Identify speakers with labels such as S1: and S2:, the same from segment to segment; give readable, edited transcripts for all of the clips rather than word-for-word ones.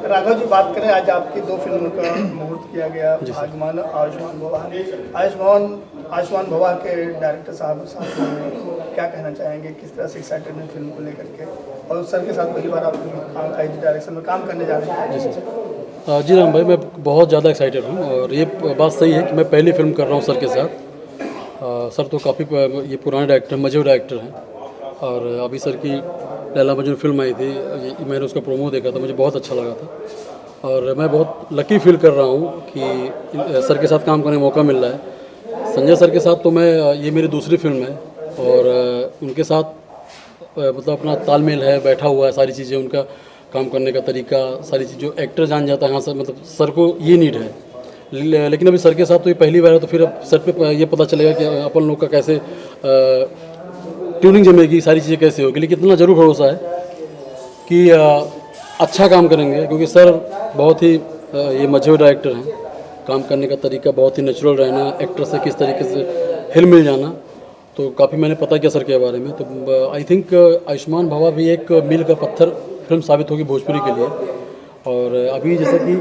S1: राघव जी, बात करें आज आपकी दो फिल्मों का मुहूर्त किया गया, आयुष्मान आयुष्मान भवा के डायरेक्टर साहब क्या कहना चाहेंगे, किस तरह से एक्साइटेड हैं फिल्म को लेकर के, और सर के साथ पहली बार आप डायरेक्शन में काम करने जा रहे हैं?
S2: जी राम भाई, मैं बहुत ज़्यादा एक्साइटेड हूँ और ये बात सही है कि मैं पहली फिल्म कर रहा हूँ सर के साथ। सर तो काफ़ी ये पुराने डायरेक्टर, मजे डायरेक्टर हैं, और अभी सर की लैला मजनू फिल्म आई थी, मैंने उसका प्रोमो देखा था, मुझे बहुत अच्छा लगा था और मैं बहुत लकी फील कर रहा हूँ कि सर के साथ काम करने का मौका मिल रहा है। संजय सर के साथ तो ये मेरी दूसरी फिल्म है और उनके साथ मतलब अपना तालमेल है, बैठा हुआ है, सारी चीज़ें, उनका काम करने का तरीका, सारी चीज़ जो एक्टर जान जाता है, हाँ सर, मतलब सर को ये नीड है। लेकिन अभी सर के साथ तो ये पहली बार है, तो फिर अब सर पे ये पता चलेगा कि अपन लोग का कैसे ट्यूनिंग जमेगी, सारी चीज़ें कैसे होगी। लेकिन इतना ज़रूर भरोसा है कि अच्छा काम करेंगे, क्योंकि सर बहुत ही ये मजे डायरेक्टर हैं। काम करने का तरीका बहुत ही नेचुरल रहना, एक्टर से किस तरीके से हिल मिल जाना, तो काफ़ी मैंने पता किया सर के बारे में। तो आई थिंक आयुष्मान भवा भी एक मील का पत्थर फिल्म साबित होगी भोजपुरी के लिए। और अभी जैसा कि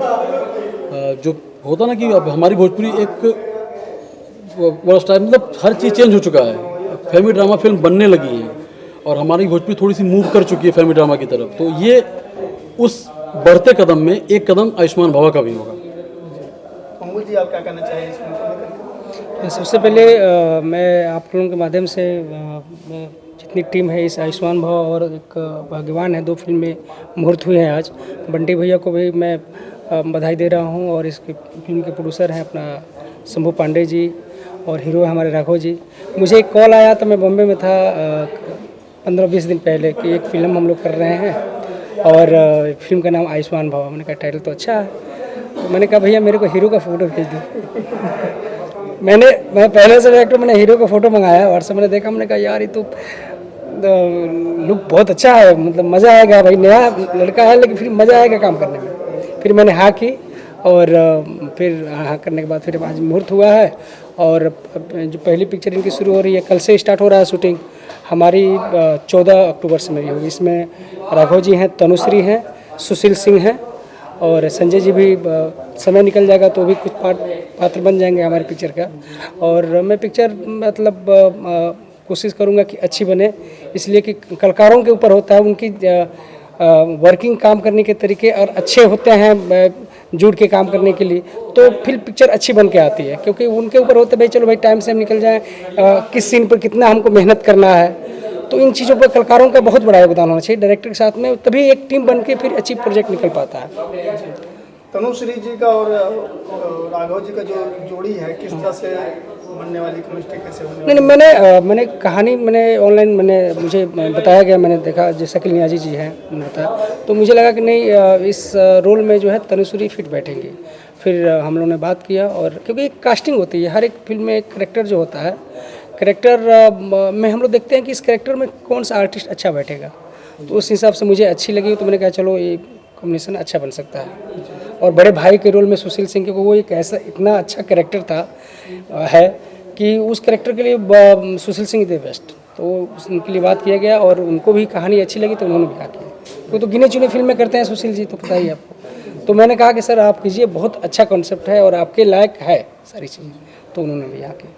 S2: जो होता ना कि अब हमारी भोजपुरी एक बड़ा स्टाइल, मतलब हर चीज़ चेंज हो चुका है, फैमिली ड्रामा फिल्म बनने लगी है और हमारी भोजपुरी थोड़ी सी मूव कर चुकी है फैमिली ड्रामा की तरफ। तो ये उस बढ़ते कदम में एक कदम आयुष्मान भवा का भी होगा।
S1: अंगुल जी, आप क्या कहना चाहिए इस फिल्म को लेकर?
S3: सबसे पहले मैं आप लोगों के माध्यम से जितनी टीम है इस आयुष्मान भवा और एक भाग्यवान है, दो फिल्में मुहूर्त हुए हैं आज। बंटी भैया को भी मैं बधाई दे रहा हूं और इस फिल्म के प्रोड्यूसर हैं अपना शंभू पांडे जी और हीरो है हमारे राघव जी। मुझे एक कॉल आया था, मैं बॉम्बे में था 15-20 दिन पहले, कि एक फ़िल्म हम लोग कर रहे हैं और फिल्म का नाम आयुष्मान भवा। मैंने कहा टाइटल तो अच्छा है, तो मैंने कहा भैया मेरे को हीरो का फ़ोटो भेज दो। मैं पहले से डायरेक्टर, मैंने हीरो का फ़ोटो मंगाया, व्हाट्सएप मैंने देखा, मैंने कहा यार ये तो लुक बहुत अच्छा है, मतलब मज़ा आएगा भाई, नया लड़का है लेकिन फिर मज़ा आएगा काम करने में। फिर मैंने हाँ की और फिर हाँ करने के बाद फिर आज मुहूर्त हुआ है और जो पहली पिक्चर इनकी शुरू हो रही है, कल से स्टार्ट हो रहा है शूटिंग हमारी, 14 अक्टूबर से मेरी होगी। इसमें राघव जी हैं, तनुश्री हैं, सुशील सिंह हैं और संजय जी भी, समय निकल जाएगा तो भी कुछ पात्र बन जाएंगे हमारी पिक्चर का। और मैं पिक्चर मतलब कोशिश करूँगा कि अच्छी बने, इसलिए कि कलाकारों के ऊपर होता है, उनकी वर्किंग काम करने के तरीके और अच्छे होते हैं जुड़ के काम करने के लिए, तो फिर पिक्चर अच्छी बन के आती है। क्योंकि उनके ऊपर होता है भाई चलो भाई टाइम से हम निकल जाएं, किस सीन पर कितना हमको मेहनत करना है, तो इन चीज़ों पर कलाकारों का बहुत बड़ा योगदान होना चाहिए डायरेक्टर के साथ में, तभी एक टीम बन के फिर अच्छी प्रोजेक्ट निकल पाता है।
S1: तनुश्री जी का और राघव जी का जो जोड़ी है, किस तरह से बनने वाली, केमिस्ट्री कैसे होने वाली?
S3: नहीं, मैंने कहानी ऑनलाइन मुझे बताया गया, मैंने देखा जैसा कि नियाजी जी हैं बताया, तो मुझे लगा कि नहीं इस रोल में जो है तनुश्री फिट बैठेंगी। फिर हम लोगों ने बात किया, और क्योंकि एक कास्टिंग होती है, हर एक फिल्म में एक करेक्टर जो होता है, करेक्टर में हम लोग देखते हैं कि इस करेक्टर में कौन सा आर्टिस्ट अच्छा बैठेगा, तो उस हिसाब से मुझे अच्छी लगी, तो मैंने कहा चलो ये कॉम्बिनेशन अच्छा बन सकता है। और बड़े भाई के रोल में सुशील सिंह के, वो एक ऐसा इतना अच्छा कैरेक्टर था है कि उस कैरेक्टर के लिए सुशील सिंह थे बेस्ट, तो उनके लिए बात किया गया और उनको भी कहानी अच्छी लगी तो उन्होंने भी किया। वो तो गिने चुने फिल्में करते हैं सुशील जी, तो पता ही आपको। तो मैंने कहा कि सर आप कीजिए, बहुत अच्छा कॉन्सेप्ट है और आपके लायक है सारी चीज़ें, तो उन्होंने भी आके।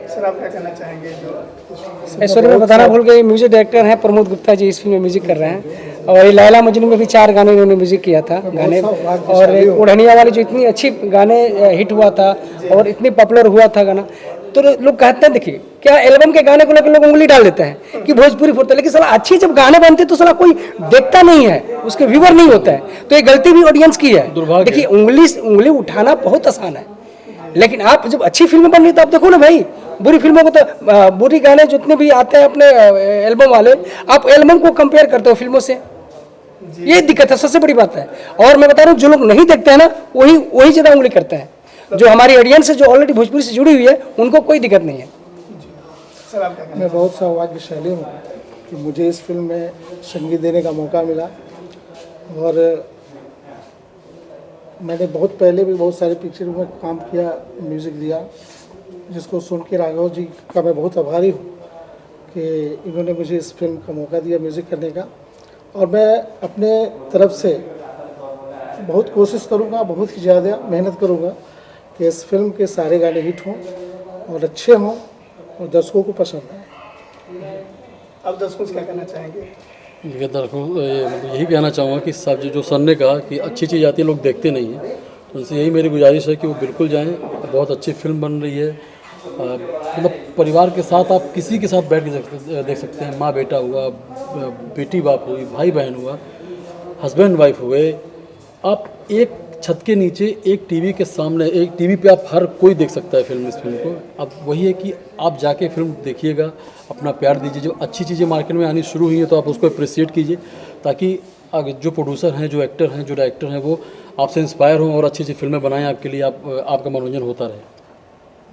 S1: सर आप क्या कहना चाहेंगे? जो
S3: ऐश्वर्य में बताना भूल गए, म्यूजिक डायरेक्टर हैं प्रमोद गुप्ता जी, इस फिल्म में म्यूजिक कर रहे हैं। और ये लैला मजनू में भी 4 गाने इन्होंने म्यूजिक किया था गाने, और ओढ़निया वाली जो इतनी अच्छी गाने हिट हुआ था और इतनी पॉपुलर हुआ था गाना, तो लोग कहते हैं देखिए क्या एल्बम के गाने को लेकर लोग उंगली डाल देते हैं कि भोजपुरी फोड़ते हैं, लेकिन साला अच्छी जब गाने बनते तो साला कोई देखता नहीं है, उसके व्यूअर नहीं होता है, तो ये गलती भी ऑडियंस की है। देखिए उंगली उठाना बहुत आसान है, लेकिन आप जब अच्छी फिल्म बन रही तो आप देखो ना भाई, बुरी फिल्मों को तो बुरी गाने जितने भी आते हैं अपने एल्बम वाले, आप एल्बम को कंपेयर करते हो फिल्मों से, ये दिक्कत है, सबसे बड़ी बात है। और मैं बता रहा हूँ जो लोग नहीं देखते हैं ना, वही ज़्यादा उंगली करते हैं। जो हमारी ऑडियंस है जो ऑलरेडी भोजपुरी से जुड़ी हुई है, उनको कोई दिक्कत नहीं है।
S4: मैं बहुत सौभाग्यशाली हूँ कि मुझे इस फिल्म में संगीत देने का मौका मिला, और मैंने बहुत पहले भी बहुत सारे पिक्चर में काम किया, म्यूज़िक दिया, जिसको सुन के राघव जी का मैं बहुत आभारी हूँ कि इन्होंने मुझे इस फिल्म का मौका दिया म्यूज़िक करने का। और मैं अपने तरफ से बहुत कोशिश करूँगा, बहुत ही ज़्यादा मेहनत करूँगा कि इस फिल्म के सारे गाने हिट हों और अच्छे हों और दर्शकों को पसंद आए।
S1: अब दर्शकों से क्या कहना चाहेंगे?
S2: देखिए दर्शकों यही कहना चाहूँगा कि सब जो सर ने कहा कि अच्छी चीज़ आती है लोग देखते नहीं हैं, तो उनसे यही मेरी गुजारिश है कि वो बिल्कुल जाएं। बहुत अच्छी फिल्म बन रही है, मतलब परिवार के साथ आप किसी के साथ बैठ के देख सकते हैं। माँ बेटा हुआ, बेटी बाप हुई, भाई बहन हुआ, हस्बैंड वाइफ हुए, आप एक छत के नीचे एक टीवी के सामने, एक टीवी पे आप हर कोई देख सकता है फिल्म, इस फिल्म को। अब वही है कि आप जाके फिल्म देखिएगा, अपना प्यार दीजिए। जो अच्छी चीज़ें मार्केट में आनी शुरू हुई हैं तो आप उसको अप्रिशिएट कीजिए, ताकि जो प्रोड्यूसर हैं, जो एक्टर हैं, जो डायरेक्टर हैं, वो आपसे इंस्पायर हों और अच्छी अच्छी फिल्में बनाएं आपके लिए, आपका मनोरंजन होता रहे।